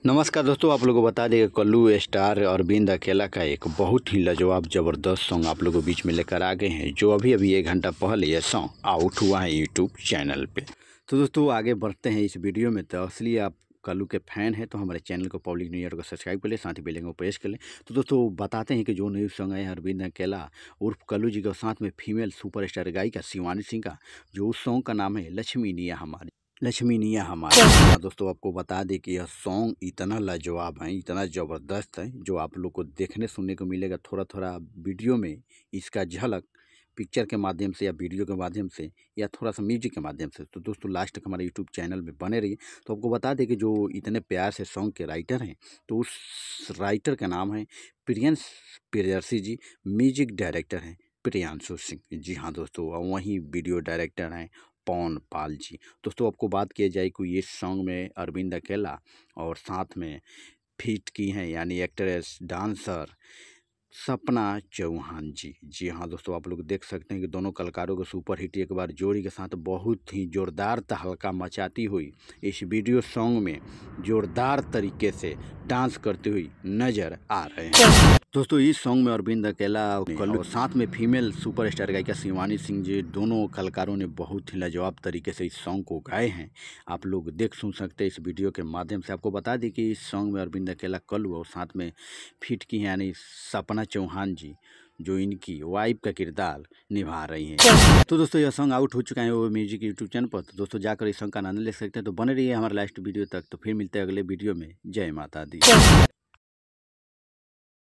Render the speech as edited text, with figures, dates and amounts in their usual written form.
नमस्कार दोस्तों, आप लोगों को बता दें कि कल्लू स्टार अरविंद अकेला का एक बहुत ही लाजवाब ज़बरदस्त सॉन्ग आप लोगों के बीच में लेकर आ गए हैं, जो अभी 1 घंटा पहले यह सॉन्ग आउट हुआ है यूट्यूब चैनल पे। तो दोस्तों आगे बढ़ते हैं इस वीडियो में। तो असली आप कल्लू के फ़ैन हैं तो हमारे चैनल को पब्लिक न्यूज को सब्सक्राइब कर लें, साथ ही बेल आइकन को प्रेस कर लें। तो दोस्तों बताते हैं कि जो न्यू सॉन्ग है अरविंद अकेला उर्फ कल्लू जी के साथ में फीमेल सुपरस्टार गायिका शिवानी सिंह का, जो उस सॉन्ग का नाम है लक्ष्मी निया हमारी। हाँ दोस्तों, आपको बता दें कि यह सॉन्ग इतना लाजवाब है, इतना ज़बरदस्त है, जो आप लोग को देखने सुनने को मिलेगा। थोड़ा थोड़ा वीडियो में इसका झलक पिक्चर के माध्यम से या वीडियो के माध्यम से या थोड़ा सा म्यूजिक के माध्यम से। तो दोस्तों लास्ट तक हमारे यूट्यूब चैनल में बने रहिए। तो आपको बता दें कि जो इतने प्यार से सॉन्ग के राइटर हैं, तो उस राइटर का नाम है प्रियंश प्रियदर्शी जी। म्यूजिक डायरेक्टर हैं प्रियांशु सिंह जी। हाँ दोस्तों, वहीं वीडियो डायरेक्टर हैं पवन पाल जी। दोस्तों आपको बात किया जाए कि ये सॉन्ग में अरविंद अकेला और साथ में फीट की हैं यानी एक्ट्रेस डांसर सपना चौहान जी। जी हाँ दोस्तों, आप लोग देख सकते हैं कि दोनों कलाकारों को सुपर हिट एक बार जोड़ी के साथ बहुत ही जोरदार तहलका मचाती हुई इस वीडियो सॉन्ग में जोरदार तरीके से डांस करती हुई नजर आ रहे हैं। दोस्तों इस सॉन्ग में अरविंद अकेला और साथ में फीमेल सुपरस्टार गायिका शिवानी सिंह जी, दोनों कलाकारों ने बहुत ही लाजवाब तरीके से इस सॉन्ग को गाए हैं। आप लोग देख सुन सकते हैं इस वीडियो के माध्यम से। आपको बता दें कि इस सॉन्ग में अरविंद अकेला कल्लू और साथ में फिट की हैं यानी सपना चौहान जी, जो इनकी वाइफ का किरदार निभा रही हैं। तो दोस्तों यह सॉन्ग आउट हो चुका है वो म्यूजिक यूट्यूब चैनल पर। तो दोस्तों जाकर इस सॉन्ग का आनंद ले सकते हैं। तो बने रहिए हमारे लास्ट वीडियो तक। तो फिर मिलते हैं अगले वीडियो में। जय माता दी।